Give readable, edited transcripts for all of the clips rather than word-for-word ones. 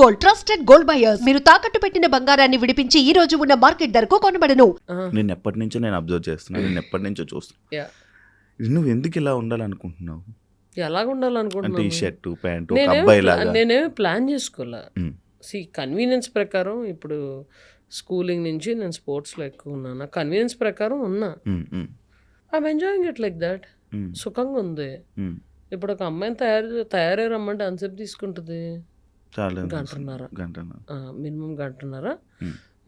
Gold, trusted gold buyers. మీరు తాకట్టు పెట్టిన బంగారాన్ని విడిపించి ఈ రోజు ఉన్న మార్కెట్ ధరకు కొనబడను. నేను ఎప్పటి నుంచో నేను అబ్జర్వ్ చేస్తున్నాను, నేను ఎప్పటి నుంచో చూస్తున్నాను. యా నువ్వు ఎందుకు ఇలా ఉండాలనుకుంటున్నావు? ఎలాగ అంటే ఉండాలనుకుంటున్నాను ఈ షర్టు ప్యాంటు ఒక అబ్బాయి లాగా నేనేమి ప్లాన్ చేసుకోలే. కన్వీనియన్స్ ప్రకారం ఇప్పుడు స్కూలింగ్ నుంచి నేను స్పోర్ట్స్లో ఎక్కువ ఉన్నాను. కన్వీనియన్స్ ప్రకారం ఉన్నా. I'm enjoying it like that. సుఖంగా ఉంది. ఇప్పుడు ఒక అమ్మాయిని తయారై రమ్మంటే ఎంతసేపు తీసుకుంటుంది? చాలా గంటన్నర, గంట మినిమం గంటన్నర.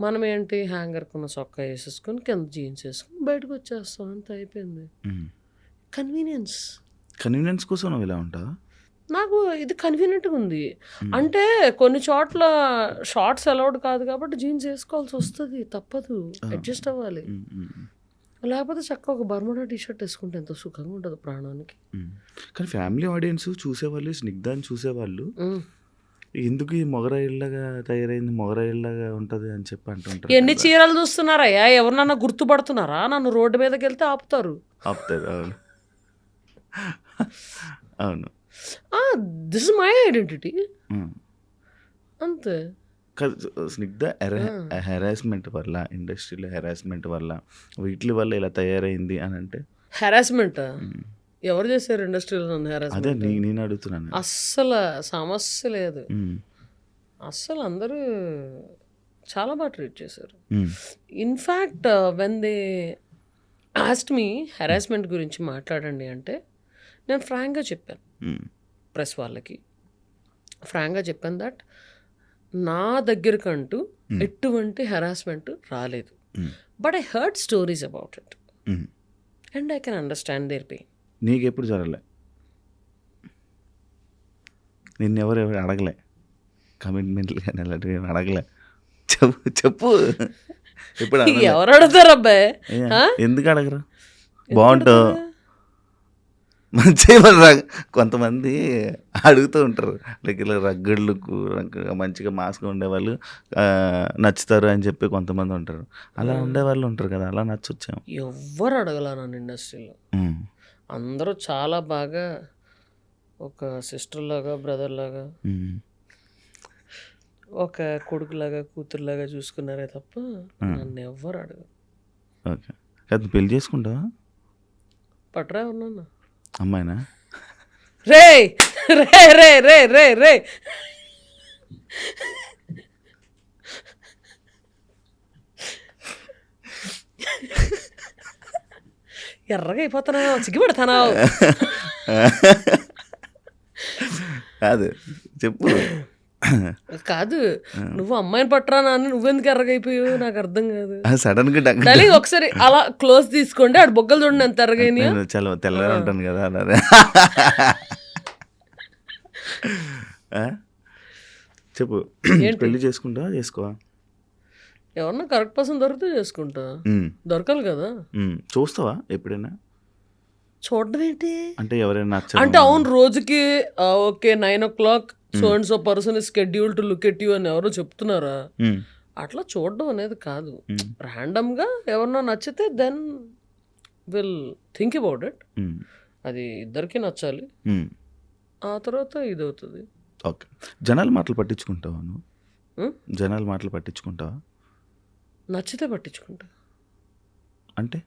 మనం ఏంటి హ్యాంగర్ కొన్న సొక్కా వేసేసుకొని కింద జీన్స్ వేసుకొని బయటకు వచ్చేస్తాం, అంత అయిపోయింది. కన్వీనియన్స్. కన్వీనియన్స్ కోసం నువ్వు ఇలా ఉంటావా? నాకు ఇది కన్వీనియంట్గా ఉంది. అంటే కొన్ని చోట్ల షార్ట్స్ అలౌడ్ కాదు కాబట్టి జీన్స్ వేసుకోవాల్సి వస్తుంది, తప్పదు, అడ్జస్ట్ అవ్వాలి. లేకపోతే చక్కగా ఒక బర్ముడా టీషర్ట్ వేసుకుంటే ఎంతో సుఖంగా ఉంటుంది ప్రాణానికి. కానీ ఫ్యామిలీ ఆడియన్స్ చూసేవాళ్ళు, స్నిగ్ధాన్ని చూసేవాళ్ళు ఎందుకు ఈ మొగరాయిల్లాగా తయారైంది, మొగరాయిల్లాగా ఉంటుంది అని చెప్పి అంటుంటారు. ఎన్ని చీరలు చూస్తున్నారయ్యా? ఎవరినన్నా గుర్తుపడుతున్నారా? నన్ను రోడ్డు మీదకి వెళ్తే ఆపుతారు. అవును అవును. దిస్ ఇస్ మై ఐడెంటిటీ, అంతే. స్నిగ్ధ హెరాస్మెంట్ వల్ల, ఇండస్ట్రీలో హెరాస్మెంట్ వల్ల, వీటి వల్ల ఇలా తయారైంది అని అంటే హెరాస్మెంట్ ఎవరు చేశారు ఇండస్ట్రీలో? నన్ను అదే హెరాస్మెంట్ నేను అడుగుతున్నాను. అస్సలు సమస్య లేదు. అస్సలు అందరూ చాలా బాగా ట్రీట్ చేశారు. In fact when they asked me harassment గురించి మాట్లాడండి అంటే నేను ఫ్రాంక్గా చెప్పాను ప్రెస్ వాళ్ళకి. ఫ్రాంక్గా చెప్పాను దట్ నా దగ్గరకంటూ ఎటువంటి హెరాస్మెంట్ రాలేదు. But I heard stories about it and I can understand their pain. నీకెప్పుడు జరగలే? నిన్నెవరు అడగలే కమిట్మెంట్లు కానీ అలాంటివి అడగలే? చెప్పు ఇప్పుడు ఎవరు అడుగుతారు అబ్బాయి? ఎందుకు అడగరు? బాగుంటావు మంచిగా. కొంతమంది అడుగుతూ ఉంటారు, లైక్ ఇలా రగ్గడ్లు మంచిగా మాస్గా ఉండేవాళ్ళు నచ్చుతారు అని చెప్పి కొంతమంది ఉంటారు. అలా ఉండేవాళ్ళు ఉంటారు కదా, అలా నచ్చొచ్చాము. ఎవ్వరు అడగల నన్ను ఇండస్ట్రీలో. అందరూ చాలా బాగా ఒక సిస్టర్ లాగా, బ్రదర్ లాగా, ఒక కొడుకులాగా, కూతురులాగా చూసుకున్నారే తప్ప నన్ను ఎవ్వరు అడగరు. ఓకే, అది పెళ్లి చేసుకుంటావా? పట్రా ఉన్నా అమ్మాయినా? రే రే రే రే రే రే ఎర్రగా అయిపోతున్నావు, సిగ్గుపడతానావు. కాదు చెప్పు. కాదు, నువ్వు అమ్మాయిని పట్టరా నాన్న, నువ్వెందుకు ఎర్రగా అయిపోయావు నాకు అర్థం కాదు. సడన్ గా డార్లింగ్ ఒకసారి అలా క్లోజ్ తీసుకోండి, ఆడు బొగ్గలు చూడండి ఎంత ఎర్రగైనా. చాలా తెల్లగా ఉంటాను కదా అలా. చెప్పు, పెళ్లి చేసుకుంటా చేసుకోవా? ఎవరన్నా కరెక్ట్ పర్సన్ దొరికితే చేసుకుంటా. దొరకాలి కదా. చూస్తావా ఎప్పుడైనా? చూడడం ఏంటి అంటే ఎవరైనా అంటే అవును రోజుకి okay 9 o'clock so and so person is schedule to look at you అని ఎవరో చెప్తున్నారా? అట్లా చూడడం అనేది కాదు. ర్యాండమ్గా ఎవరన్నా నచ్చితే then will think about it. అది ఇద్దరికి నచ్చాలి, ఆ తర్వాత ఇది అవుతుంది. ఓకే, జనాల మాటలు పట్టించుకుంటావా నువ్వు? జనాల మాటలు పట్టించుకుంటావా? నచ్చితే పట్టించుకుంటా. అంటే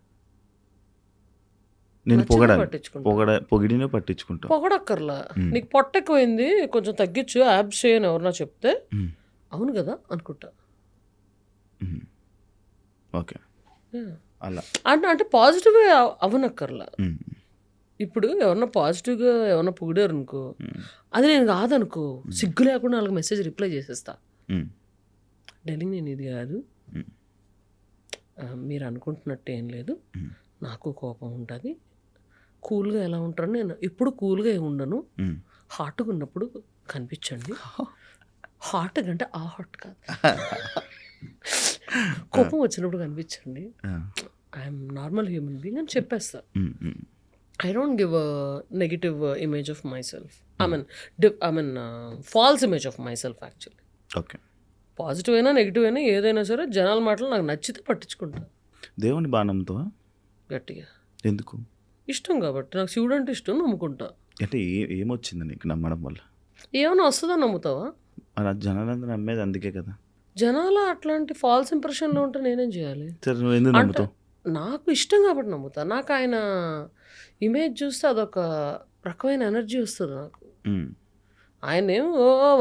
నేను పొగిడినే పట్టించుకుంటా. పొగడక్కర్లా. నీకు పొట్ట ఎక్కువైంది కొంచెం తగ్గించు, యాబ్స్ చేయని ఎవరన్నా చెప్తే అవును కదా అనుకుంటా. ఓకే, అలా అంటే పాజిటివ్గా అవనక్కర్లా. ఇప్పుడు ఎవరన్నా పాజిటివ్గా ఎవరన్నా పొగిడారు అనుకో, అది నేను కాదనుకో, సిగ్గు లేకుండా వాళ్ళకి మెసేజ్ రిప్లై చేసేస్తా. డార్లింగ్ నేను ఇది కాదు, మీరు అనుకుంటున్నట్టు ఏం లేదు, నాకు కోపం ఉంటుంది, కూల్గా ఎలా ఉంటారని నేను ఎప్పుడు కూల్గా ఏమి ఉండను, హాట్గా ఉన్నప్పుడు కనిపించండి. హాట్ అంటే ఆ హాట్ కాదు, కోపం వచ్చినప్పుడు కనిపించండి, ఐఎమ్ నార్మల్ హ్యూమన్ బీయింగ్ అని చెప్పేస్తా. I don't give a negative image of myself. I mean false image of myself actually. Okay. Positive అయినా నెగిటివ్ అయినా ఏదైనా సరే జనాల మాటలు నాకు నచ్చితే పట్టించుకుంటా. దేవుని బాగా నమ్ముతావా? గట్టిగా. ఎందుకు? ఇష్టం కాబట్టి, నాకు శివుడు అంటే ఇష్టం, నమ్ముకుంటా. అంటే ఏమొచ్చింది నీకు నమ్మడం వల్ల? ఏమైనా వస్తుందని నమ్ముతావా? అలా జనాలందరూ నమ్మేది అందుకే కదా. జనాలు అట్లాంటి ఫాల్స్ ఇంప్రెషన్లో ఉంటే నేనేం చేయాలి? సరే నువ్వు ఎందుకు అంటే నమ్ముతావు? నాకు ఇష్టం కాబట్టి నమ్ముతా. నాకు ఆయన ఇమేజ్ చూస్తే అదొక రకమైన ఎనర్జీ వస్తుంది నాకు. ఆయన ఏం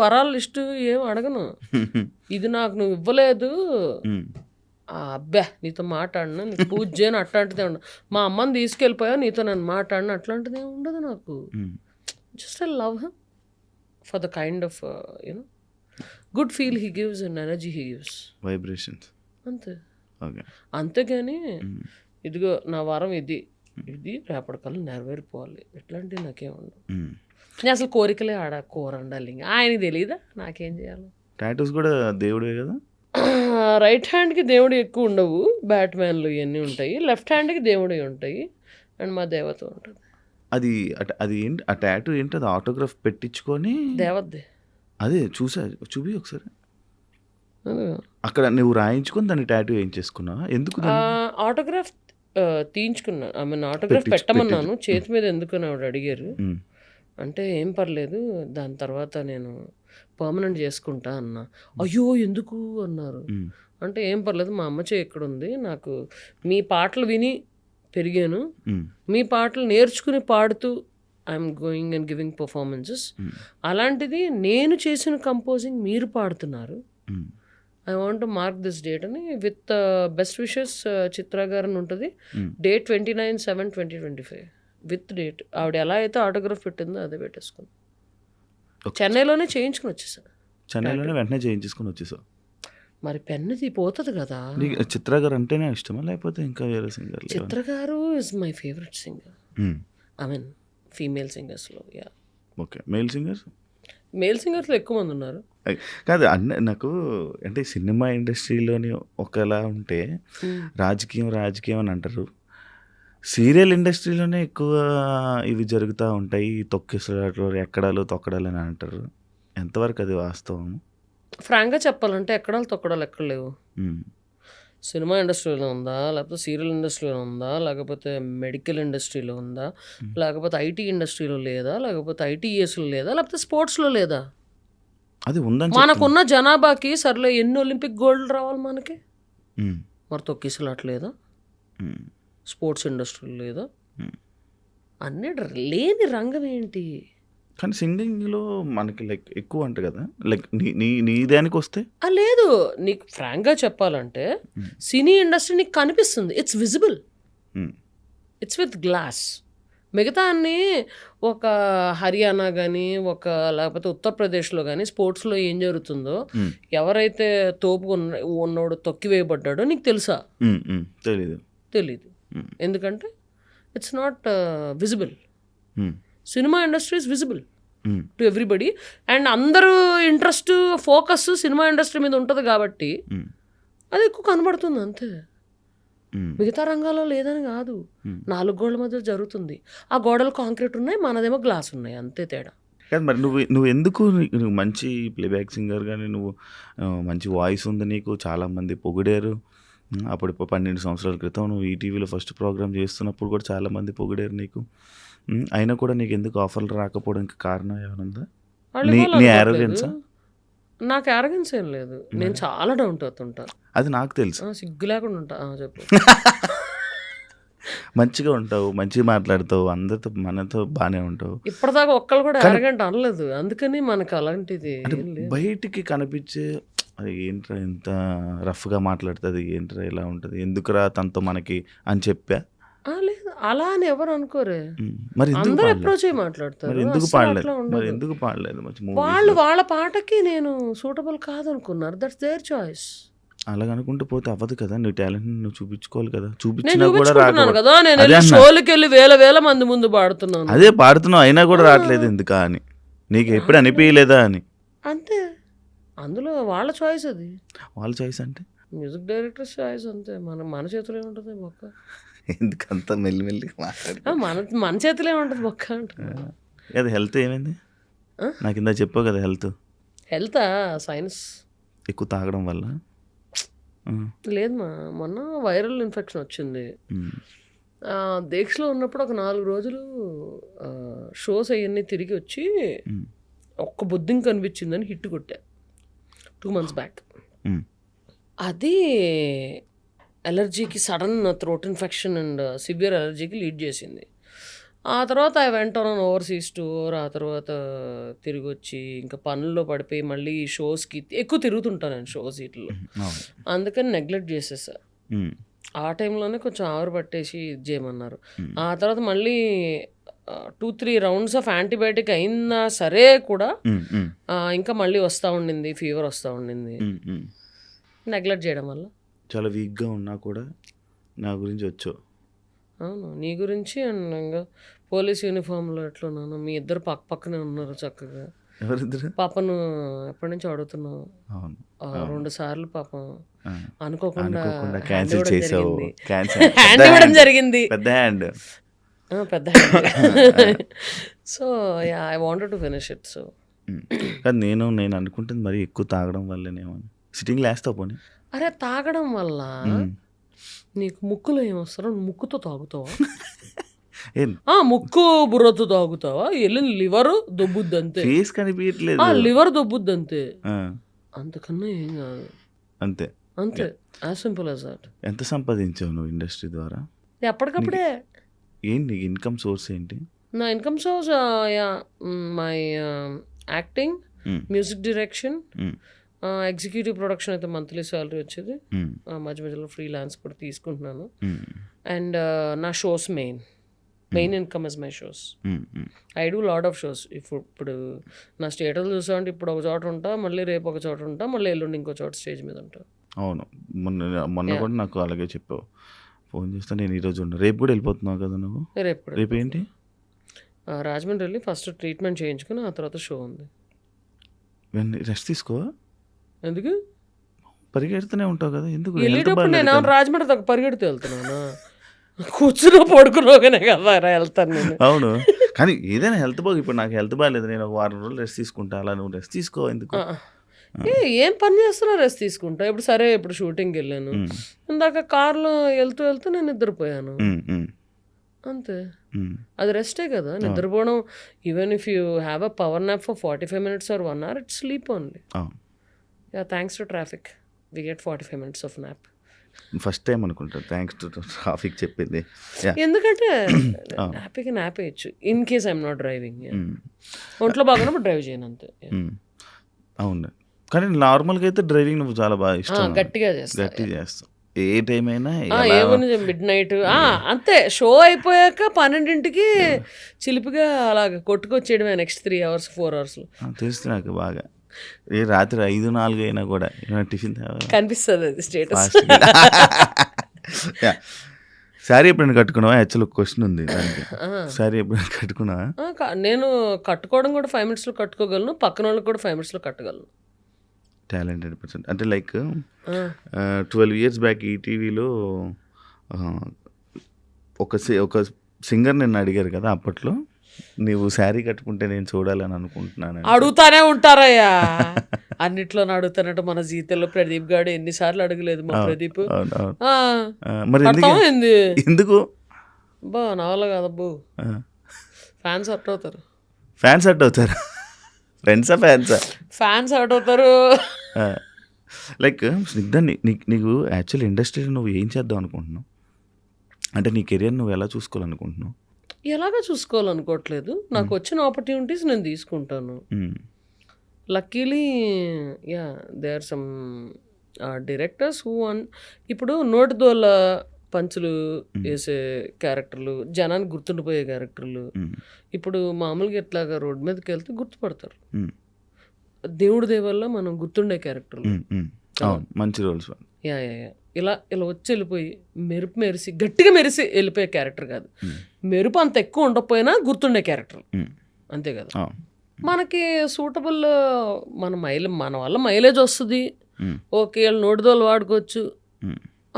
వరాల లిస్టు ఏం అడగను. ఇది నాకు నువ్వు ఇవ్వలేదు, అబ్బా నీతో మాట్లాడినా, నీకు పూజ చేయను, అట్లాంటిదే ఉండదు. మా అమ్మని తీసుకెళ్ళిపోయా, నీతో నన్ను మాట్లాడిన, అట్లాంటిది ఏమి ఉండదు నాకు. Just I love him for the kind of you know good feel he gives and energy he gives, vibrations అంతే. ఓకే. అంతేగాని ఇదిగో నా వరం ఇది రేపటికల్లా నెరవేరిపోవాలి ఇట్లాంటివి నాకేం ఉండవు. నేను అసలు కోరికలే కోరండాలి, ఇంకా ఆయనకి తెలియదా నాకేం చేయాలి. టాటూస్ కూడా దేవుడే కదా. రైట్ హ్యాండ్కి దేవుడు ఎక్కువ ఉండవు, బ్యాట్మ్యాన్లు ఇవన్నీ ఉంటాయి. లెఫ్ట్ హ్యాండ్కి దేవుడు ఉంటాయి, అండ్ మా దేవత ఉంటుంది. అది అది ఏంటి ఆ టాటూ ఏంటి? అది ఆటోగ్రాఫ్ పెట్టించుకొని దేవతదే. అదే చూపి ఒకసారి. అక్కడ నువ్వు రాయించుకొని దాన్ని టాటూ ఏం చేసుకున్నావా? ఎందుకు ఆటోగ్రాఫ్ తీయించుకున్నాను. ఐ మీన్ ఆటోగ్రాఫ్ పెట్టమన్నాను, చేతి మీద ఎందుకు ఆవిడ అడిగారు. అంటే ఏం పర్లేదు, దాని తర్వాత నేను పర్మనెంట్ చేసుకుంటా అన్నా. అయ్యో ఎందుకు అన్నారు. అంటే ఏం పర్లేదు, మా అమ్మ చేయి ఎక్కడ ఉంది, నాకు మీ పాటలు విని పెరిగాను, మీ పాటలు నేర్చుకుని పాడుతూ I'm going and giving performances. అలాంటిది నేను చేసిన కంపోజింగ్ మీరు పాడుతున్నారు, I want to mark this date అని విత్ బెస్ట్ విషెస్ చిత్ర గారు అని ఉంటుంది. Date 29/7/2025 with date. ఆవిడ ఎలా అయితే ఆటోగ్రాఫ్ పెట్టిందో అదే పెట్టేసుకుని చెన్నైలోనే చేయించుకుని వచ్చేసాను. చెన్నైలోనే వెంటనే చేయించుకుని వచ్చేసావు. మరి పెన్నది పోతుంది కదా. చిత్ర గారు అంటేనే ఇష్టమా లేకపోతే ఇంకా వేరే సింగర్? చిత్ర గారు is my favourite singer. I mean female సింగర్స్లో. Yeah. Okay. Male singers? Male సింగర్స్లో ఎక్కువ మంది ఉన్నారు. కాదు నాకు అంటే సినిమా ఇండస్ట్రీలోని ఒకలా ఉంటే రాజకీయం అని అంటారు, సీరియల్ ఇండస్ట్రీలోనే ఎక్కువ ఇవి జరుగుతూ ఉంటాయి, తొక్కేసాడు ఎక్కడాలు తొక్కడాలు అని అంటారు. ఎంతవరకు అది వాస్తవం? ఫ్రాంక్గా చెప్పాలంటే ఎక్కడాలు తొక్కడాలు ఎక్కడ లేవు. సినిమా ఇండస్ట్రీలో ఉందా, లేకపోతే సీరియల్ ఇండస్ట్రీలో ఉందా, లేకపోతే మెడికల్ ఇండస్ట్రీలో ఉందా, లేకపోతే ఐటీ ఇండస్ట్రీలో లేదా, లేకపోతే ఐటీఎస్లో లేదా, లేకపోతే స్పోర్ట్స్లో లేదా? అది ఉందని మనకున్న జనాభాకి సర్లే ఎన్ని ఒలింపిక్ గోల్డ్ రావాలి మనకి, మరి తొక్కిసలు అట్లేదా? స్పోర్ట్స్ ఇండస్ట్రీ లేదా? అన్నీ లేని రంగం ఏంటి? కానీ సింగింగ్లో మనకి లైక్ ఎక్కువ అంట కదా, లైక్ నీ దానికి వస్తే లేదు. నీకు ఫ్రాంక్గా చెప్పాలంటే సినీ ఇండస్ట్రీ నీకు కనిపిస్తుంది, it's visible, it's with glass. మిగతా అన్నీ ఒక హర్యానా కానీ లేకపోతే ఉత్తరప్రదేశ్లో కానీ స్పోర్ట్స్లో ఏం జరుగుతుందో, ఎవరైతే తోపు ఉన్నోడు తొక్కివేయబడ్డాడో నీకు తెలుసా? తెలీదు. ఎందుకంటే it's not visible. Cinema industry is visible to everybody, and అందరూ ఇంట్రెస్ట్ ఫోకస్ సినిమా ఇండస్ట్రీ మీద ఉంటుంది కాబట్టి అది ఎక్కువ కనబడుతుంది అంతే. మిగతా రంగాల్లో లేదని కాదు, 4 గోడల మధ్య జరుగుతుంది. ఆ గోడలు కాంక్రీట్ ఉన్నాయి, మనదేమో గ్లాస్ ఉన్నాయి, అంతే తేడా. కాదు మరి నువ్వు ఎందుకు నువ్వు మంచి ప్లేబ్యాక్ సింగర్ కానీ నువ్వు మంచి వాయిస్ ఉంది నీకు, చాలామంది పొగిడారు. అప్పుడు 12 సంవత్సరాల క్రితం నువ్వు ఈటీవీలో ఫస్ట్ ప్రోగ్రామ్ చేస్తున్నప్పుడు కూడా చాలామంది పొగిడారు నీకు. అయినా కూడా నీకు ఎందుకు ఆఫర్లు రాకపోవడానికి కారణం ఏమన్నా? నీ యారోగెన్సా? నాకు యారోగెన్స్ ఏం లేదు, నేను చాలా డౌన్ టు ఎర్త్ ఉంటాను. అది నాకు తెలుసు. సిగ్గు లేకుండా ఉంటా. చెప్పు. మంచిగా ఉంటావు, మంచిగా మాట్లాడతావు, అందరితో మనతో బాగానే ఉంటావు. ఇప్పటిదాకా ఒక్కళ్ళు కూడా యారోగెంట్ అనలేదు, అందుకని మనకు అలాంటిది బయటికి కనిపించే అది ఏంట్రా ఇంత రఫ్గా మాట్లాడుతుంది, ఏంట్రా ఇలా ఉంటుంది, ఎందుకురా తనతో మనకి అని చెప్పా. లేదు అలా అని ఎవరు అనుకోరే, మరి అందరూ అప్రోచ్ అయ్యి మాట్లాడతారు. ఎందుకు పాడలేదు? వాళ్ళ పాటకి నేను సూటబుల్ కాదనుకున్నారు, దట్స్ దేర్ చాయిస్. అలాగ అనుకుంటూ పోతే అవ్వదు కదా, నీ టాలెంట్ నువ్వు చూపించుకోవాలి కదా. నేను చూపించినా కూడా చూపించుకుంటున్నాను కదా, నేను షోలకి వెళ్ళి వేల మంది ముందు పాడుతున్నాను. అదే పాడుతున్నావు, అయినా కూడా రావట్లేదు ఎందుకా అని నీకు ఎప్పుడు అనిపించలేదా అని? అంతే, అందులో వాళ్ళ చాయిస్. అది వాళ్ళ చాయిస్ అంటే మ్యూజిక్ డైరెక్టర్ చాయిస్, అంతే. మన చేతిలో ఉంటుంది బొక్క. ఎందుకంత మెల్లిమెల్లి మన చేతిలో ఉంటుంది బొక్క అంటే. అది హెల్త్ ఏమైంది నాకు ఇందా చెప్పావు కదా? హెల్త్ సైన్స్ ఎక్కువ తాగడం వల్ల లేదు మొన్న వైరల్ ఇన్ఫెక్షన్ వచ్చింది. దీక్షలో ఉన్నప్పుడు ఒక 4 రోజులు షోస్ అవన్నీ తిరిగి వచ్చి ఒక్క బొద్దింక కనిపించిందని హిట్ కొట్టా. 2 months బ్యాక్. మ్మ్. అది అలర్జీకి, sudden throat infection and severe అలర్జీకి లీడ్ చేసింది. ఆ తర్వాత I went on overseas tour. ఆ తర్వాత తిరిగి వచ్చి ఇంకా పనుల్లో పడిపోయి మళ్ళీ షోస్కి ఎక్కువ తిరుగుతుంటాను నేను షోస్ వీటిల్లో. అవును. అందుకని నెగ్లెక్ట్ చేసేసా. మ్మ్. ఆ టైంలోనే కొంచెం ఆవిరి పట్టేసి ఇది చేయమన్నారు. ఆ తర్వాత మళ్ళీ 2-3 రౌండ్స్ ఆఫ్ యాంటీబయాటిక్ అయినా సరే కూడా మ్మ్. మ్మ్. ఇంకా మళ్ళీ వస్తూ ఉండింది, ఫీవర్ వస్తూ ఉండింది. మ్మ్. మ్మ్. నెగ్లెక్ట్ చేయడం వల్ల. చాలా వీక్గా ఉన్నా కూడా నా గురించి వచ్చావు. అవును, నీ గురించి అండ్ ఇంకా పోలీస్ యూనిఫామ్లో ఎట్లున్నాను, మీ ఇద్దరు పక్క పక్కనే ఉన్నారు చక్కగా. ఎవరిద్దరు? పాపను ఎప్పటి నుంచి అడుగుతున్నావు. అవును. 2 సార్లు పాపం ఆ. అనుకోకుండా అనుకోకుండా hand క్యాన్సిల్ ఇవ్వడం చేసావు. జరిగింది. క్యాన్సిల్. హ్యాండ్ ఇవ్వడం జరిగింది. పెద్ద హ్యాండ్. పెద్ద so yeah, I wanted to finish it. So కానీ నేను అనుకుంటుంది మరి ఎక్కువ తాగడం వల్లనేమో. సిట్టింగ్ లేస్తావు పోనీ. అరే, తాగడం వల్ల నీకు ముక్కులో ఏమొస్తారో ముక్కుతో తాగుతావా? ఏం ముక్కు బుర్రతో తాగుతావా? వెళ్ళిన లివర్ దొబ్బుద్ది అంతే. ఫేస్ కనిపించట్లేదు. లివర్ దొబ్బుద్ది అంతే, ఆ, అంతకన్నా ఏం కాదు. అంతే. అంతే, యాజ్ సింపుల్ యాజ్ దట్. ఎంత సంపాదించావు నువ్వు ఇండస్ట్రీ ద్వారా? ఎప్పటికప్పుడే ఏంటి ఇన్కమ్ సోర్స్ ఏంటి? నా income source my acting, music direction, executive production అయితే మంత్లీ శాలరీ వచ్చేది. మధ్య మధ్యలో ఫ్రీలాన్స్ కూడా తీసుకుంటున్నాను. అండ్ నా shows main income is my shows. I do lot of shows. ఇప్పుడు నా స్టేటస్ చూసామంటే ఇప్పుడు ఒక చోట ఉంటా, మళ్ళీ రేపు ఒక చోట ఉంటా, మళ్ళీ ఎల్లుండి ఇంకో చోట స్టేజ్ మీద ఉంటా. అవును, మొన్న కూడా నాకు అలాగే చెప్పావు. ఫోన్ చేస్తా, నేను ఈరోజు ఉన్నా. రేపు కూడా వెళ్ళిపోతున్నావు కదా నువ్వు? రేపు ఏంటి? రాజమండ్రి వెళ్ళి ఫస్ట్ ట్రీట్మెంట్ చేయించుకుని ఆ తర్వాత షో ఉంది. రెస్ట్ తీసుకో. ఎందుకు? పరిగెడుతూనే ఉంటావు కదా, ఎందుకు? వెళ్ళేటప్పుడు నేను రాజమండ్రి దాకా పరిగెడుతూ వెళ్తున్నాను. కూర్చున్నా పడుకున్నాగానే కదా వెళ్తాను నేను. అవును, కానీ ఏదైనా హెల్త్ బాగు. ఇప్పుడు నాకు హెల్త్ బాగాలేదు, నేను ఒక 1 వారం రోజులు రెస్ట్ తీసుకుంటా. అలా నువ్వు రెస్ట్ తీసుకో. ఎందుకు? ఏం పని చేస్తున్నా రెస్ట్ తీసుకుంటా. ఇప్పుడు సరే, ఇప్పుడు షూటింగ్కి వెళ్ళాను, ఇందాక కార్లో వెళ్తూ నేను నిద్రపోయాను అంతే. అది రెస్టే కదా, నిద్రపోవడం. Even if you have a power nap for 45 minutes or 1 hour, it's sleep only. Yeah, thanks to traffic we get 45 minutes of nap. First time అనుకుంటా థ్యాంక్స్ టు ట్రాఫిక్ చెప్పింది. ఎందుకంటే హ్యాపీగా నాప్ వేయచ్చు in case I'm not driving. ఒంట్లో బాగున్నప్పుడు drive చేయను అంతే. అవును, కానీ నార్మల్గా అయితే డ్రైవింగ్ నువ్వు చాలా బాగా ఇష్టం. గట్టిగా చేస్తావు ఏ టైం అయినా. ఏముంది, మిడ్ నైట్ అంతే. షో అయిపోయాక 12ంటికి చిలిపిగా అలాగ కొట్టుకొచ్చేయడమే. నెక్స్ట్ 3 hours 4 hours తెలుసు నాకు బాగా. ఏ రాత్రి 5-4 అయినా కూడా టిఫిన్ కనిపిస్తుంది అది స్టేటస్. శారీ ఎప్పుడైనా కట్టుకున్నావా? యాక్చువల్ క్వశ్చన్ ఉంది దానికి. శారీ ఎప్పుడైనా కట్టుకున్నావా? నేను కట్టుకోవడం కూడా 5 minutes కట్టుకోగలను, పక్కన వాళ్ళకి కూడా 5 minutes కట్టగలను. Talented person. అంటే లైక్ 12 years బ్యాక్ ఈటీవీలో ఒక సింగర్ నిన్ను అడిగారు కదా, అప్పట్లో నీవు శారీ కట్టుకుంటే నేను చూడాలని అనుకుంటున్నాను. అడుగుతానే ఉంటారయ్యా, అన్నిట్లో అడుగుతానంటే. మన జీవితంలో ప్రదీప్ గారు ఎన్నిసార్లు అడగలేదు మా ప్రదీప్. మరి ఎందుకు? బా నా వల్ల కాదబ్బు. ఫ్యాన్స్ హర్ట్ అవుతారు. ఫ్యాన్స్ హర్ట్ అవుతారు? ఫ్యాన్స్ హర్ట్ అవుతారు. లైక్ స్నిగ్ధ, నీకు యాక్చువల్ ఇండస్ట్రీలో నువ్వు ఏం చేద్దాం అనుకుంటున్నావు? అంటే నీ కెరియర్ నువ్వు ఎలా చూసుకోవాలనుకుంటున్నావు? ఎలాగా చూసుకోవాలనుకోవట్లేదు. నాకు వచ్చిన ఆపర్చునిటీస్ నేను తీసుకుంటాను. Luckily yeah, there are some directors who ఇప్పుడు నోటిదోల పంచులు వేసే క్యారెక్టర్లు, జనానికి గుర్తుండిపోయే క్యారెక్టర్లు. ఇప్పుడు మామూలుగా ఎట్లాగా రోడ్ మీదకి వెళ్తే గుర్తుపడతారు. దేవుడి దేవల్ల మనం గుర్తుండే క్యారెక్టర్లు, మంచి రోల్స్. యా యా యా, ఇలా వచ్చి వెళ్ళిపోయి మెరిసి గట్టిగా మెరిసి వెళ్ళిపోయే క్యారెక్టర్ కాదు. మెరుపు అంత ఎక్కువ ఉండకపోయినా గుర్తుండే క్యారెక్టర్, అంతే కదా. మనకి సూటబుల్ మన వల్ల మైలేజ్ వస్తుంది, ఓకే వాళ్ళు నోటిదోలు వాడుకోవచ్చు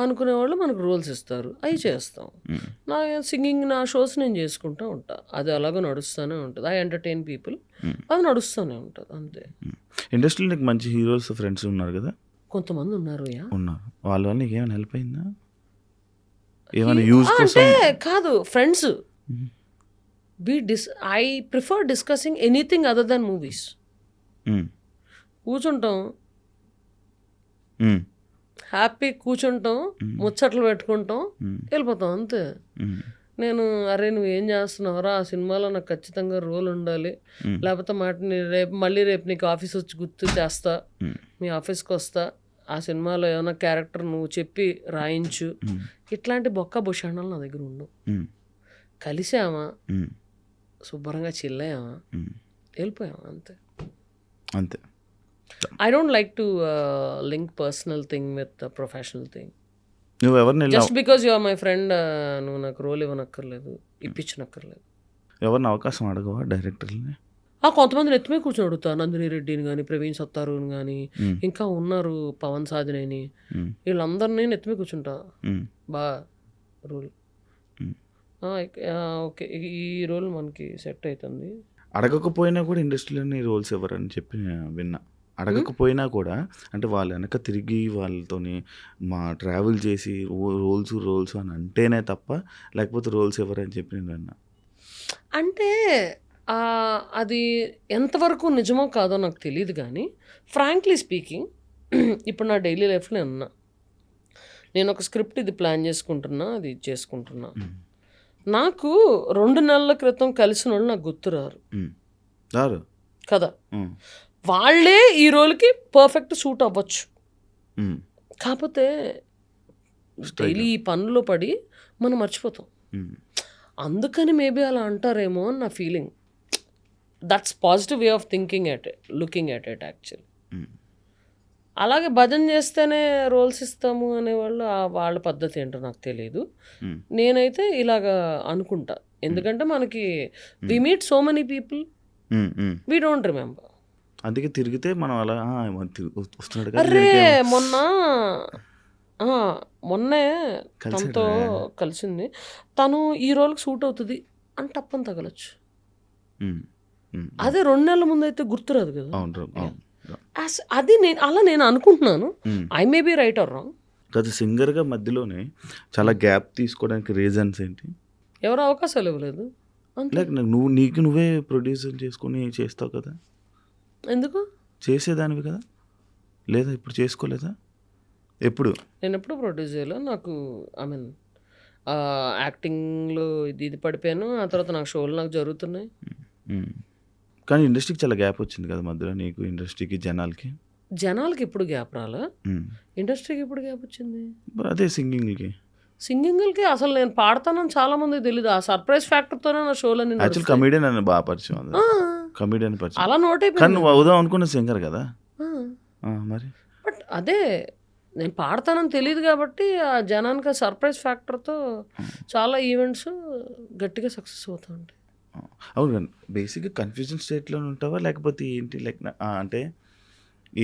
అనుకునేవాళ్ళు మనకు రోల్స్ ఇస్తారు, అవి చేస్తాం. నా సింగింగ్, నా షోస్ నేను చేసుకుంటూ ఉంటా. అది అలాగే నడుస్తూనే ఉంటుంది. ఐ ఎంటర్టైన్ పీపుల్, అది నడుస్తూనే ఉంటుంది అంతే. ఇండస్ట్రీలో నీకు మంచి హీరోస్ ఫ్రెండ్స్ ఉన్నారు కదా? కొంతమంది ఉన్నారు. వాళ్ళ వల్ల నీకు ఏమైనా హెల్ప్ అయిందా? ఏమైనా యూజ్ అంటే కాదు, friends. I prefer discussing anything other than movies. కూర్చుంటాం, హ్యాపీ కూర్చుంటాం, ముచ్చట్లు పెట్టుకుంటాం, వెళ్ళిపోతాం అంతే. నేను అరే నువ్వు ఏం చేస్తున్నావురా, ఆ సినిమాలో నాకు ఖచ్చితంగా రోల్ ఉండాలి, లేకపోతే మళ్ళీ రేపు నీకు ఆఫీస్ వచ్చి గుర్తు చేస్తా, మీ ఆఫీస్కి వస్తా, ఆ సినిమాలో ఏమైనా క్యారెక్టర్ నువ్వు చెప్పి రాయించు, ఇట్లాంటి బొక్క భూషణాలు నా దగ్గర ఉండవు. కలిసామా, శుభ్రంగా చిల్లయ్యామా, వెళ్ళిపోయామా అంతే. అంతే. I don't like to link personal thing with professional thing. నువ్వు ఎవరిని just because you are my friend నువ్వు నాకు రోల్ ఇవ్వనక్కర్లేదు, ఇప్పించనక్కర్లేదు. ఎవరిని అవకాశం అడగవా డైరెక్టర్ని? కొంతమంది ఎత్తుమే కూర్చొని అడుగుతా, నందిని రెడ్డిని కానీ, ప్రవీణ్ సత్తారుని కానీ, ఇంకా ఉన్నారు పవన్ సాధినేని, వీళ్ళందరినీ ఎత్తుమే కూర్చుంటా. బా రోల్ ఓకే, ఈ రోల్ మనకి సెట్ అవుతుంది. అడగకపోయినా కూడా ఇండస్ట్రీలోని రోల్స్ ఎవరని చెప్పి విన్నా. అడగకపోయినా కూడా అంటే వాళ్ళ వెనక తిరిగి వాళ్ళతోని ట్రావెల్ చేసి రోల్స్ అని అంటేనే తప్ప, లేకపోతే రోల్స్ ఎవరని చెప్పి నేను విన్నా. అంటే అది ఎంతవరకు నిజమో కాదో నాకు తెలియదు, కానీ ఫ్రాంక్లీ స్పీకింగ్ ఇప్పుడు నా డైలీ లైఫ్లో ఉన్నా, నేను ఒక స్క్రిప్ట్ ఇది ప్లాన్ చేసుకుంటున్నా, అది చేసుకుంటున్నా, నాకు 2 నెలల క్రితం కలిసిన వాళ్ళు నాకు గుర్తురారు కదా, వాళ్ళే ఈ రోల్కి పర్ఫెక్ట్ సూట్ అవ్వచ్చు. కాకపోతే డైలీ ఈ పనుల్లో పడి మనం మర్చిపోతాం, అందుకని మేబీ అలా అంటారేమో అని నా feeling. That's positive way of thinking looking at it actually. అలాగే భజన చేస్తేనే రోల్స్ ఇస్తాము అనేవాళ్ళు వాళ్ళ పద్ధతి ఏంటో నాకు తెలియదు. నేనైతే ఇలాగా అనుకుంటా, ఎందుకంటే మనకి we meet so many people, we don't remember. అందుకే తిరిగితే మనం అలా వస్తున్నాడు. అరే మొన్నే తనతో కలిసింది, తను ఈ రోల్కి సూట్ అవుతుంది అని తప్పని తగలచ్చు. అదే 2 నెలల ముందు అయితే గుర్తురాదు కదా. అది నేను అనుకుంటున్నాను. I may be right are wrong. కదా సింగర్గా మధ్యలోనే చాలా గ్యాప్ తీసుకోవడానికి రీజన్స్ ఏంటి? ఎవరు అవకాశాలు ఇవ్వలేదు. లైక్ నువ్వే ప్రొడ్యూసర్ చేసుకుని చేస్తావు కదా, ఎందుకు చేసేదానివి కదా, లేదా ఇప్పుడు చేసుకోలేదా? నేను ఎప్పుడు ప్రొడ్యూస్ చేయలేదు. నాకు ఐ మీన్ యాక్టింగ్లో ఇది పడిపోయాను, ఆ తర్వాత నాకు షోలు నాకు జరుగుతున్నాయి. కానీ ఇండస్ట్రీకి చాలా గ్యాప్ వచ్చింది కదా మధ్యలో, నీకు ఇండస్ట్రీకి జనాలకి ఇప్పుడు గ్యాప్ రాలా, ఇండస్ట్రీకి ఇప్పుడు గ్యాప్ వచ్చింది. అదే సింగింగ్కి అసలు నేను పాడతానని చాలా మందికి తెలియదు. ఆ సర్ప్రైజ్ ఫ్యాక్టర్తోనే నా షోలో కమెడియన్ అని బాగా పరిచయం, కమెడియన్ పరిచయం అలా నోట్ అయిపోయింది. నువ్వు అవుదాం అనుకున్న సింగర్ కదా మరి. బట్ అదే నేను పాడతానని తెలియదు కాబట్టి ఆ జనానికి సర్ప్రైజ్ ఫ్యాక్టర్తో చాలా ఈవెంట్స్ గట్టిగా సక్సెస్ అవుతూ ఉంటాయి. అవును కానీ బేసిక్గా కన్ఫ్యూజన్ స్టేట్లో ఉంటావా, లేకపోతే ఏంటి లైక్ అంటే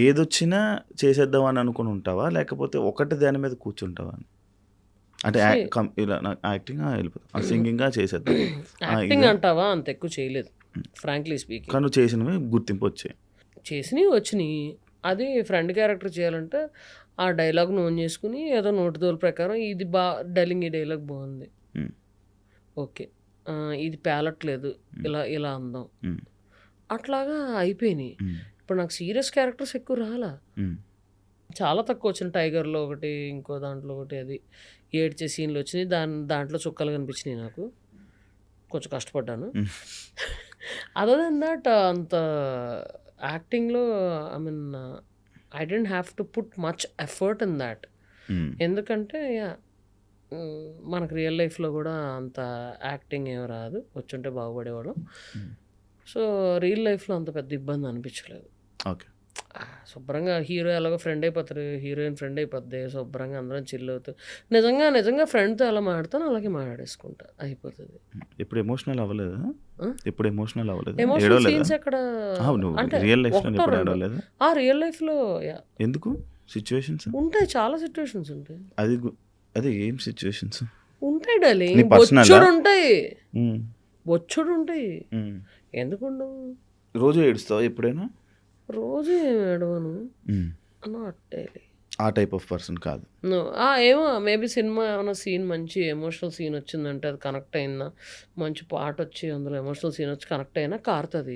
ఏదొచ్చినా చేసేద్దాం అని అనుకుని ఉంటావా, లేకపోతే ఒకటి దాని మీద కూర్చుంటావా? అంటే ఇలా యాక్టింగ్ వెళ్ళిపోతాం, సింగింగ్గా చేసేద్దాం. యాక్టింగ్ అంటావా అంత ఎక్కువ చేయలేదు ఫ్రాంక్లీ స్పీకింగ్. కానీ నువ్వు చేసినవి గుర్తింపు చేసినవి వచ్చినాయి. అది ఫ్రెండ్ క్యారెక్టర్ చేయాలంటే ఆ డైలాగ్ నోన్ చేసుకుని ఏదో నోటిదోల ప్రకారం ఇది డైలింగ్, ఈ డైలాగ్ బాగుంది, ఓకే ఇది పేలట్లేదు, ఇలా అందాం, అట్లాగా అయిపోయినాయి. ఇప్పుడు నాకు సీరియస్ క్యారెక్టర్స్ ఎక్కువ రాలా, చాలా తక్కువ వచ్చిన. టైగర్లో ఒకటి, ఇంకో దాంట్లో ఒకటి, అది ఏడ్చే సీన్లు వచ్చినాయి, దాంట్లో చుక్కలు కనిపించినాయి. నాకు కొంచెం కష్టపడ్డాను. అదర్ దెన్ దట్ అంత యాక్టింగ్లో I mean I don't have to put much effort in that. ఎందుకంటే మనకు రియల్ లైఫ్లో కూడా అంత యాక్టింగ్ ఏమి రాదు, వచ్చుంటే బాగుపడేవాడు. సో రియల్ లైఫ్లో అంత పెద్ద ఇబ్బంది అనిపించలేదు. ఓకే, శుభ్రంగా హీరో ఎలాగో ఫ్రెండ్ అయిపోతారు, హీరోయిన్ ఫ్రెండ్ అయిపోద్ది, శుభ్రంగా అందరం చిల్ అవుతారు. నిజంగా ఫ్రెండ్తో ఎలా మాట్లాడతాను అలాగే మాట్లాడేసుకుంటా, అయిపోతుంది. ఇప్పుడు ఎమోషనల్ అవ్వలేదు? ఎమోషనల్ సీన్స్ ఎక్కడ అంటే రియల్ లైఫ్లో ఎందుకు సిచ్యువేషన్స్ ఉంటాయి, చాలా సిచ్యువేషన్స్ ఉంటాయి. అది ఏం సిచ్యువేషన్స్ ఉంటాయి డార్లింగ్, బొచ్చుడు ఉంటాయి. ఎందుకుండవు? రోజు ఏడుస్తావు ఎప్పుడైనా? రోజు ఏమి ఏడవను, ఆ టైప్ ఆఫ్ పర్సన్ కాదు. ఏమో మేబీ సినిమా ఏమైనా సీన్ మంచి ఎమోషనల్ సీన్ వచ్చిందంటే అది కనెక్ట్ అయిందా, మంచి పాట వచ్చి అందులో ఎమోషనల్ సీన్ వచ్చి కనెక్ట్ అయినా కారుతుంది.